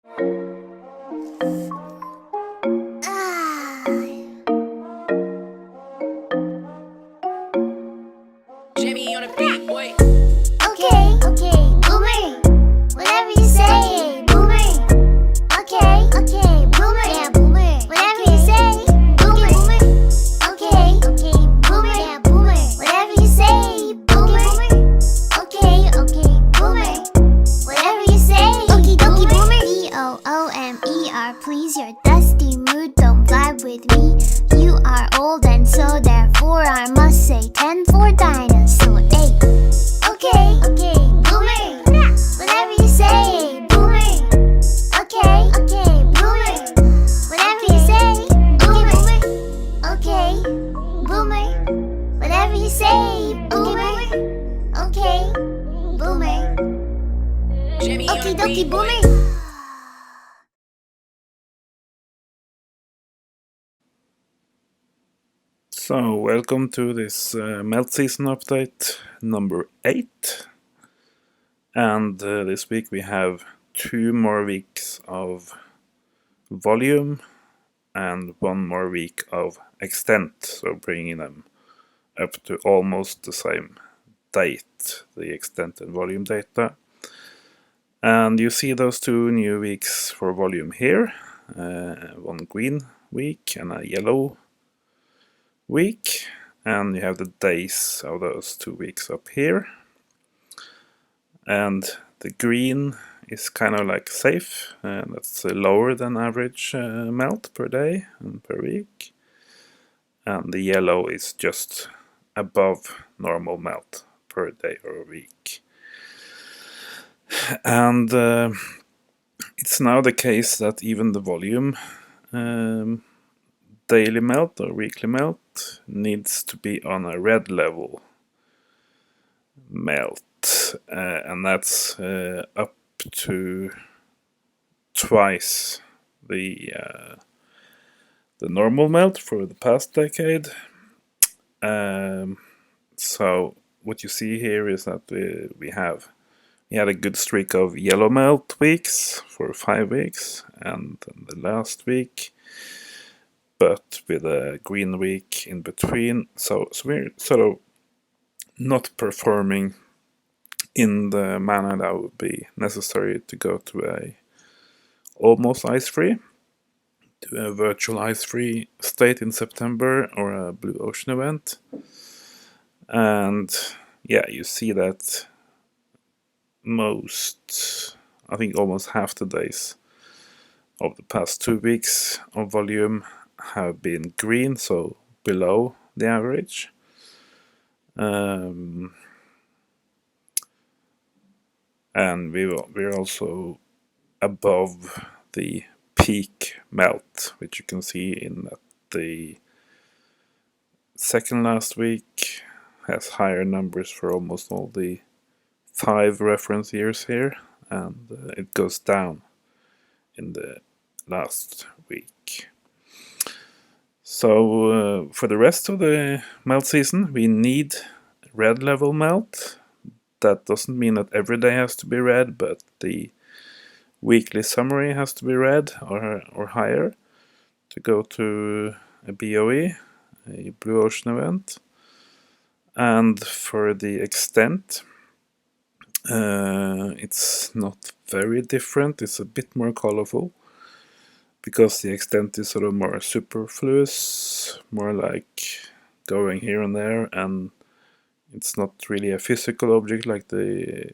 Jimmy on a beat, boy. Okay, boomer. Whatever you say, boomer. Okay, boomer. Yeah, boomer. Whatever you say, boomer. Okay, boomer. Yeah, boomer. Whatever you say, boomer. Okay, boomer. Whatever you say, okie dokie, boomer. BOOMER, please your dusty mood, don't vibe with me. You are old and so therefore I must say 10 for dinosaur 8. Okay, boomer. Whatever you say, boomer. Okay, boomer. Whatever you say, boomer. Okay, boomer. Whatever you say, boomer. Okay, boomer. Jimmy on Okie a dokie, beat, boy. boomer. So, welcome to this melt season update number 8. And this week we have 2 more weeks of volume and 1 more week of extent, so bringing them up to almost the same date, the extent and volume data. And you see those 2 new weeks for volume here, one green week and a yellow week, and you have the days of those 2 weeks up here. And the green is kind of like safe, and that's lower than average melt per day and per week. And the yellow is just above normal melt per day or week. And it's now the case that even the volume daily melt or weekly melt needs to be on a red level melt, and that's up to twice the normal melt for the past decade. So what you see here is that we had a good streak of yellow melt weeks for 5 weeks, and the last week, but with a green week in between. So we're sort of not performing in the manner that would be necessary to go to a almost ice-free, to a virtual ice-free state in September or a blue ocean event. And yeah, you see that I think almost half the days of the past 2 weeks of volume have been green, so below the average. And we're also above the peak melt, which you can see in that the second last week has higher numbers for almost all the 5 reference years here, and it goes down in the last week. So for the rest of the melt season we need red level melt. That doesn't mean that every day has to be red, but the weekly summary has to be red or higher to go to a BOE, a blue ocean event. And for the extent, it's not very different. It's a bit more colorful because the extent is sort of more superfluous, more like going here and there, and it's not really a physical object like the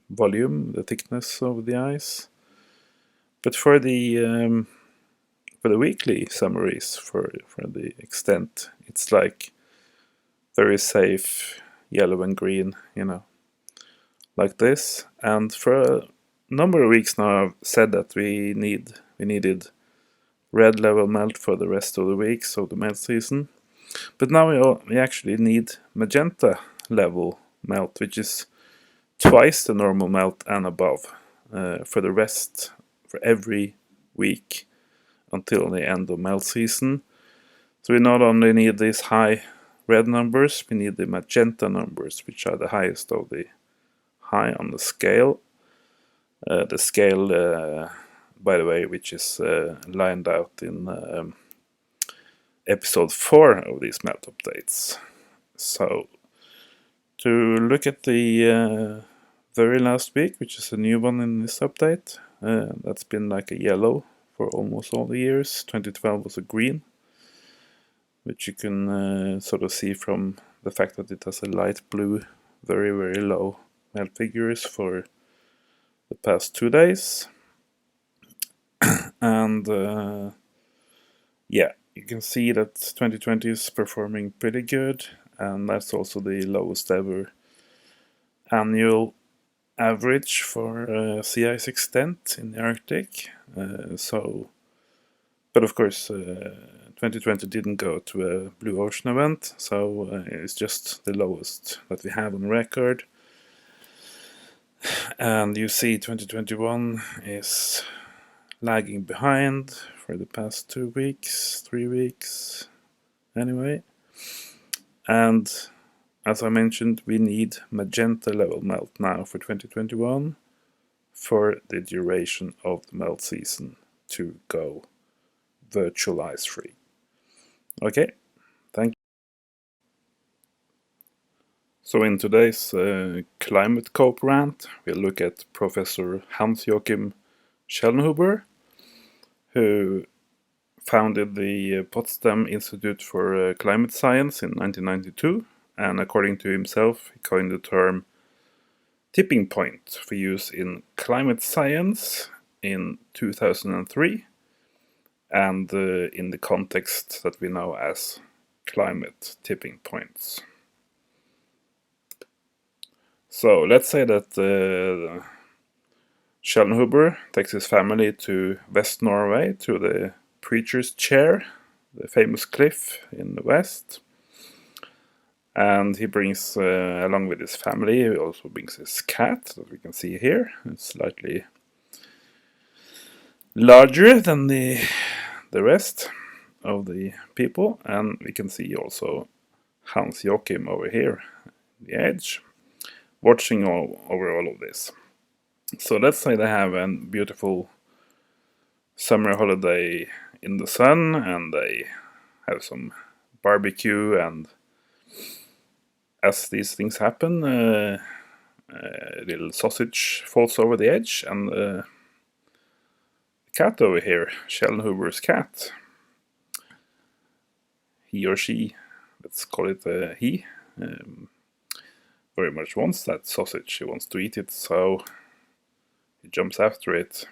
volume, the thickness of the ice. But for the weekly summaries, for the extent, it's like very safe yellow and green, like this. And for a number of weeks now I've said that we needed red level melt for the rest of the weeks of the melt season. But now we actually need magenta level melt, which is twice the normal melt and above, for the rest, for every week until the end of melt season. So we not only need these high red numbers, we need the magenta numbers, which are the highest of the high on the scale. The scale by the way, which is lined out in episode 4 of these melt updates. So, to look at the very last week, which is a new one in this update, that's been like a yellow for almost all the years. 2012 was a green, which you can sort of see from the fact that it has a light blue, very, very low melt figures for the past 2 days. And yeah, you can see that 2020 is performing pretty good, and that's also the lowest ever annual average for sea ice extent in the Arctic. But of course, 2020 didn't go to a Blue Ocean event, so it's just the lowest that we have on record. And you see 2021 is lagging behind for the past 2 weeks, 3 weeks, anyway. And as I mentioned, we need magenta level melt now for 2021 for the duration of the melt season to go virtual ice free. Okay, thank you. So in today's climate cope rant, we'll look at Professor Hans-Joachim Schellnhuber, who founded the Potsdam Institute for Climate Science in 1992, and according to himself, he coined the term tipping point for use in climate science in 2003, and in the context that we know as climate tipping points. So let's say that Schellnhuber takes his family to West Norway, to the Preacher's Chair, the famous cliff in the west. And he brings, along with his family, he also brings his cat, that we can see here. It's slightly larger than the rest of the people. And we can see also Hans Joachim over here, the edge, watching over all of this. So let's say they have a beautiful summer holiday in the sun, and they have some barbecue, and as these things happen, a little sausage falls over the edge, and the cat over here, Schellnhuber's cat, he or she, let's call it he, very much wants that sausage. He wants to eat it, so he jumps after it,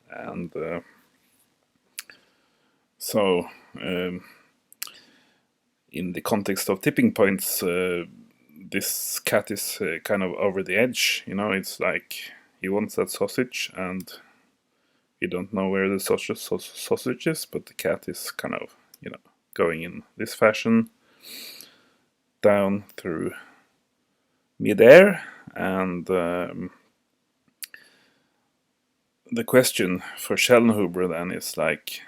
and so in the context of tipping points, this cat is kind of over the edge. You know, it's like he wants that sausage, and you don't know where the sausage is, but the cat is kind of, you know, going in this fashion down through midair. And the question for Schellnhuber then is like,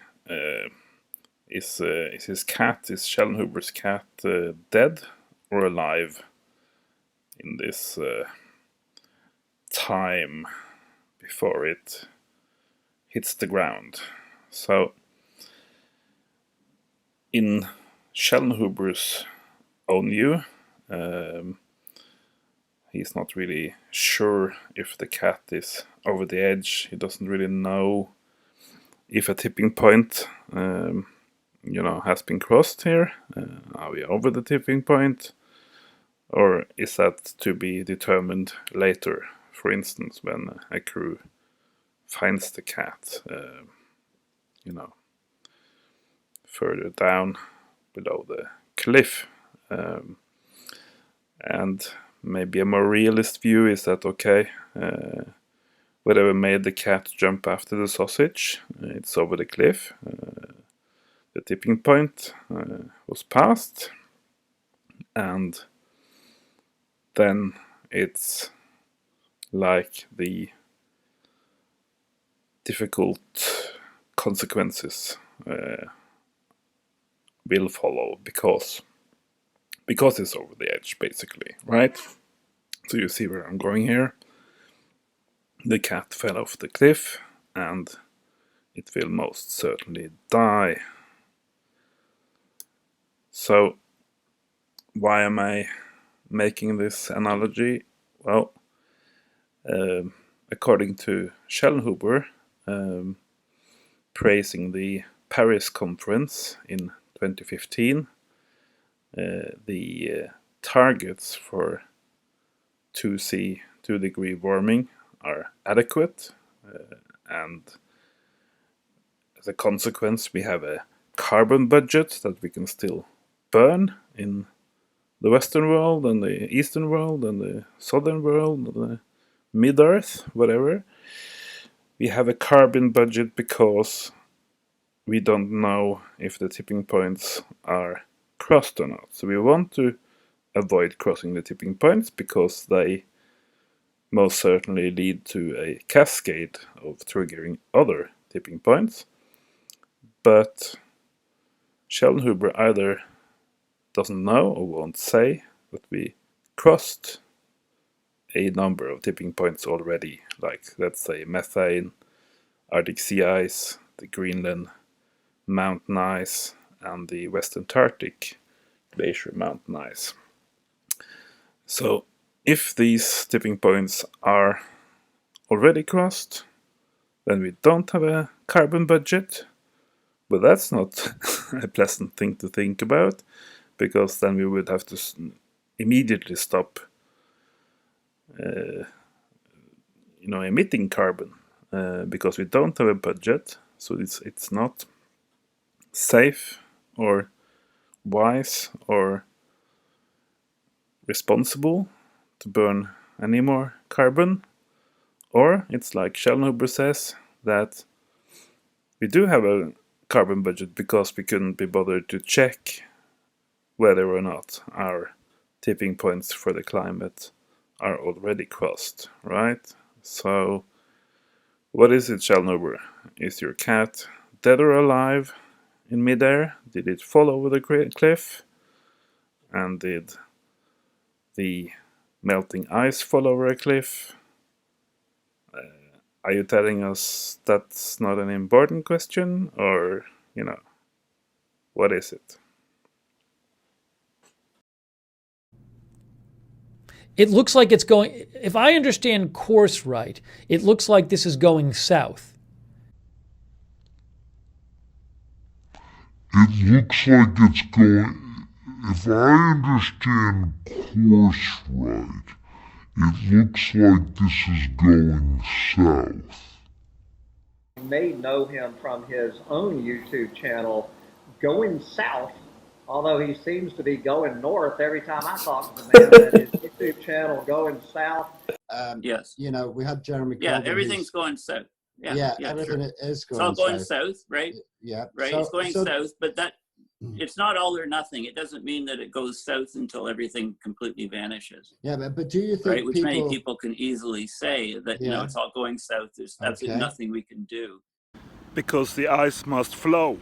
is his cat, is Schellnhuber's cat dead or alive in this time before it hits the ground? So in Schellnhuber's own view, he's not really sure if the cat is over the edge. He doesn't really know if a tipping point has been crossed here. Are we over the tipping point, or is that to be determined later? For instance, when a crew finds the cat, further down below the cliff. And maybe a more realist view is that, okay, whatever made the cat jump after the sausage, it's over the cliff. The tipping point was passed, and then it's like the difficult consequences will follow because it's over the edge, basically, right? So you see where I'm going here. The cat fell off the cliff, and it will most certainly die. So why am I making this analogy? Well, according to Schellnhuber, praising the Paris conference in 2015, the targets for 2°C warming are adequate, and as a consequence we have a carbon budget that we can still burn in the Western world and the Eastern world and the Southern world, the mid-earth, whatever. We have a carbon budget because we don't know if the tipping points are crossed or not. So we want to avoid crossing the tipping points because they most certainly lead to a cascade of triggering other tipping points. But Schellnhuber either doesn't know or won't say that we crossed a number of tipping points already, like let's say methane, Arctic sea ice, the Greenland mountain ice, and the West Antarctic glacier mountain ice. So if these tipping points are already crossed, then we don't have a carbon budget. But that's not a pleasant thing to think about, because then we would have to immediately stop emitting carbon, because we don't have a budget. So it's not safe or wise or responsible to burn any more carbon. Or it's like Schellnhuber says, that we do have a carbon budget because we couldn't be bothered to check whether or not our tipping points for the climate are already crossed, right? So what is it, Schellnhuber? Is your cat dead or alive in midair? Did it fall over the cliff? And did the melting ice fall over a cliff? Are you telling us that's not an important question? Or, what is it? It looks like it's going, if I understand course right, it looks like this is going south. It looks like it's going, if I understand course right, it looks like this is going south. You may know him from his own YouTube channel, Going South, although he seems to be going north every time I talk to the man. That his YouTube channel, Going South. Yes. We had Jeremy. Yeah, Corbyn, everything's going south. Yeah, everything sure. is going It's all going south. south, right? Yeah. Right, it's going south, but it's not all or nothing. It doesn't mean that it goes south until everything completely vanishes. Yeah, but do you think, right? Which many people can easily say that, it's all going south. There's absolutely nothing we can do. Because the ice must flow.